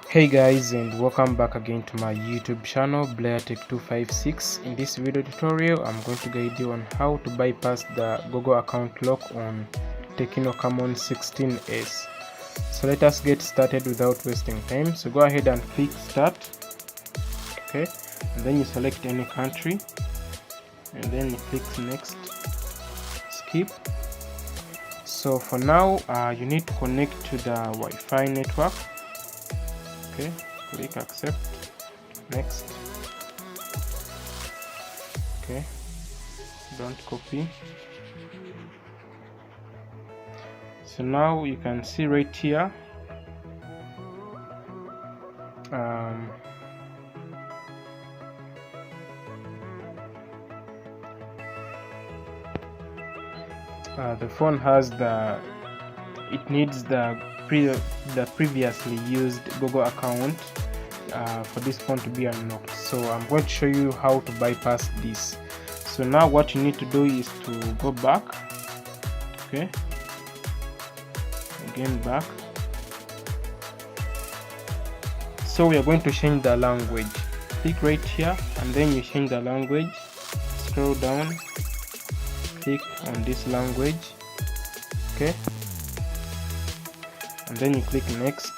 Hey guys, and welcome back again to my YouTube channel BLAIR Tech 256. In this video tutorial I'm going to guide you on how to bypass the Google account lock on Tecno Camon 16s. So let us get started without wasting time. So go ahead and click start, okay, and then you select any country and then you click next, skip. So for now you need to connect to the Wi-Fi network. Okay, click accept, next, okay, don't copy. So now you can see right here the phone has it needs the previously used Google account for this phone to be unlocked. So I'm going to show you how to bypass this. So now what you need to do is to go back, okay, again back. So we are going to change the language. Click right here and then you change the language, scroll down, click on this language, okay, and then you click next,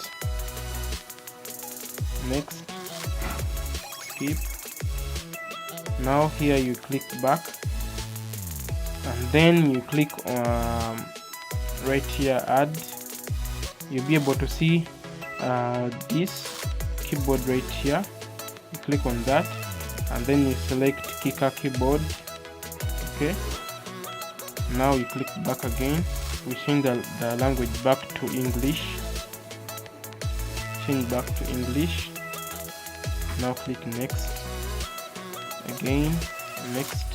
skip. Now here you click back and then you click right here add. You'll be able to see this keyboard right here. You click on that and then you select Kika keyboard, okay. Now you click back again. We change the language back to English. Change back to English. Now click next. Again, next,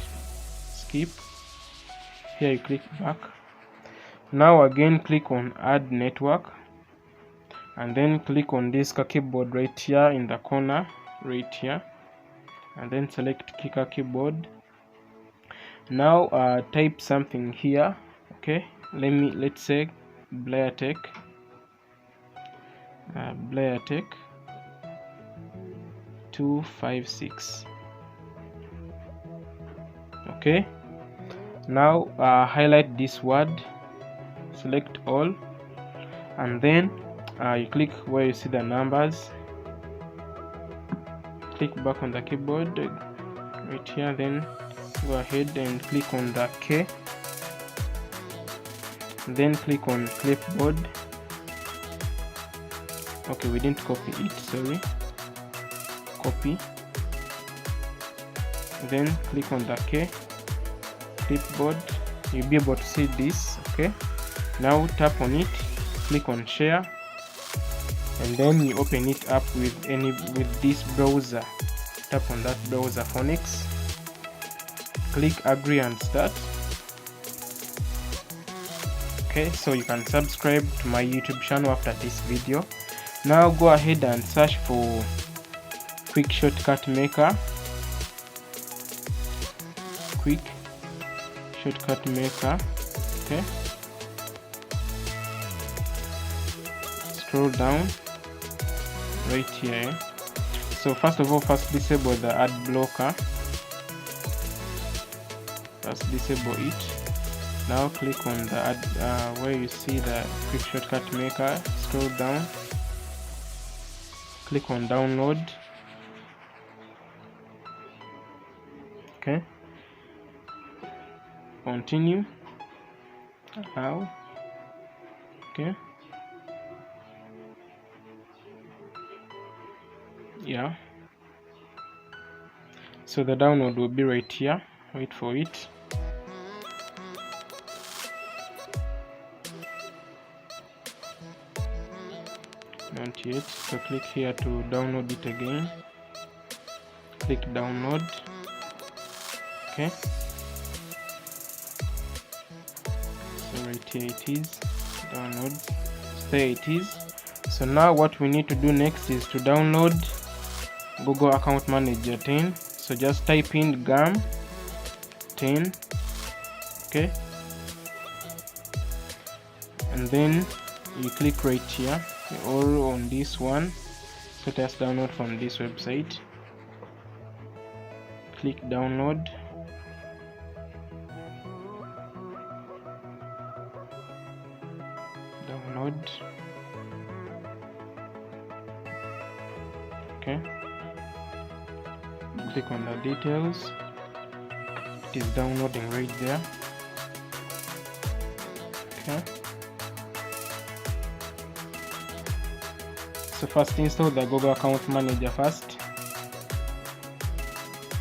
skip. Here you click back. Now again click on add network. And then click on this keyboard right here in the corner, right here. And then select Kika keyboard. Now type something here, okay. Let's say BLAIR Tech, BLAIR Tech 256, okay. Now highlight this word, select all, and then you click where you see the numbers, click back on the keyboard right here, then go ahead and click on the K, then click on clipboard. Okay, we didn't copy it, sorry, copy, then click on the K, clipboard. You'll be able to see this, okay. Now tap on it, click on share, and then you open it up with this browser. Tap on that browser phonics, click agree and start. Okay, so you can subscribe to my YouTube channel after this video. Now go ahead and search for quick shortcut maker, quick shortcut maker, okay. Scroll down right here. So first of all, disable the ad blocker. Just disable it. Now click on the add where you see the quick shortcut maker, scroll down, click on download, okay, continue, allow, okay, yeah. So the download will be right here, wait for it. Not yet, so click here to download it again, click download, okay. So right here it is, download, there it is. So now what we need to do next is to download Google Account Manager 10. So just type in GAM 10, okay, and then you click right here or on this one, So just download from this website. Click download. Okay, click on the details. It is downloading right there. Okay, so first install the Google Account Manager first.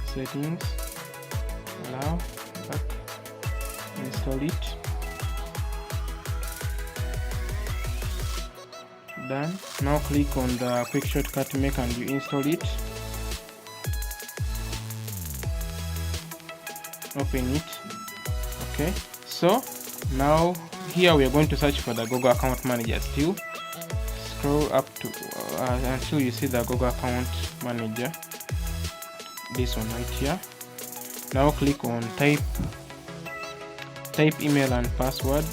Settings, allow, back, install it. Done. Now click on the quick shortcut make and you install it. Open it. Okay, so now here we are going to search for the Google Account Manager. Still scroll up to until you see the Google Account Manager, this one right here. Now click on type email and password.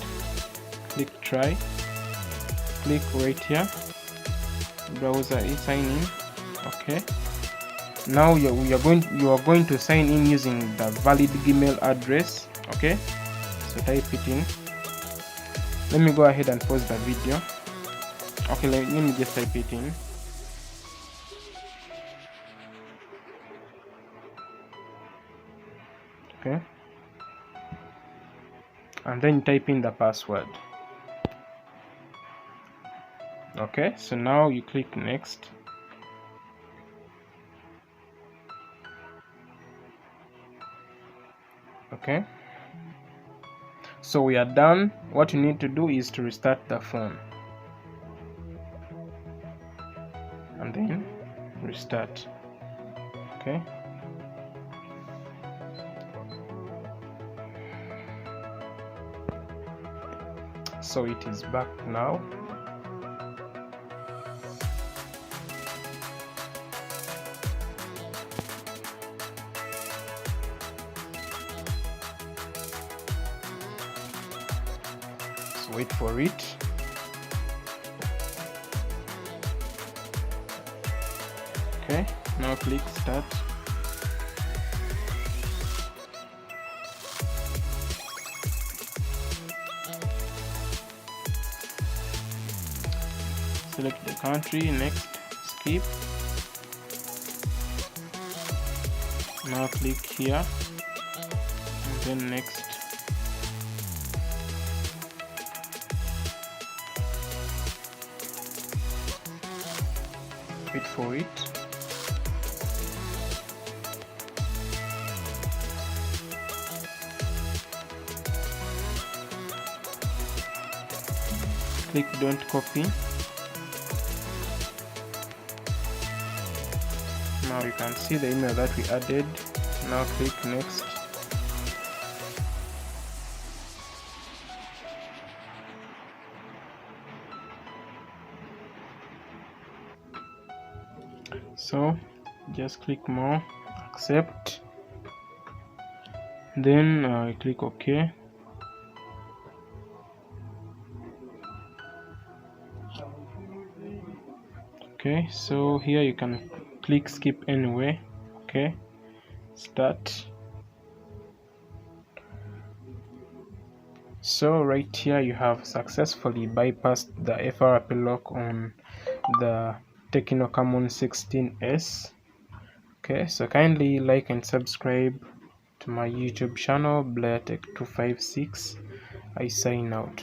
Click try. Click right here, browser is sign in. Okay, now you are going to sign in using the valid Gmail address. Okay, so type it in. Let me go ahead and pause the video. Okay, let me just type it in. Okay, and then type in the password. Okay, so now you click next. Okay, so we are done. What you need to do is to restart the phone and then restart. Okay, so it is back now. Wait for it. Okay, now click start. Select the country, next, skip. Now click here and then next. Wait for it. Click don't copy. Now you can see the email that we added. Now click next. So just click more, accept, then click OK. Okay, so here you can click skip anyway. Okay, start. So right here you have successfully bypassed the FRP lock on the Tecno Camon 16S. Okay, so kindly like and subscribe to my YouTube channel, BLAIR Tech 256. I sign out.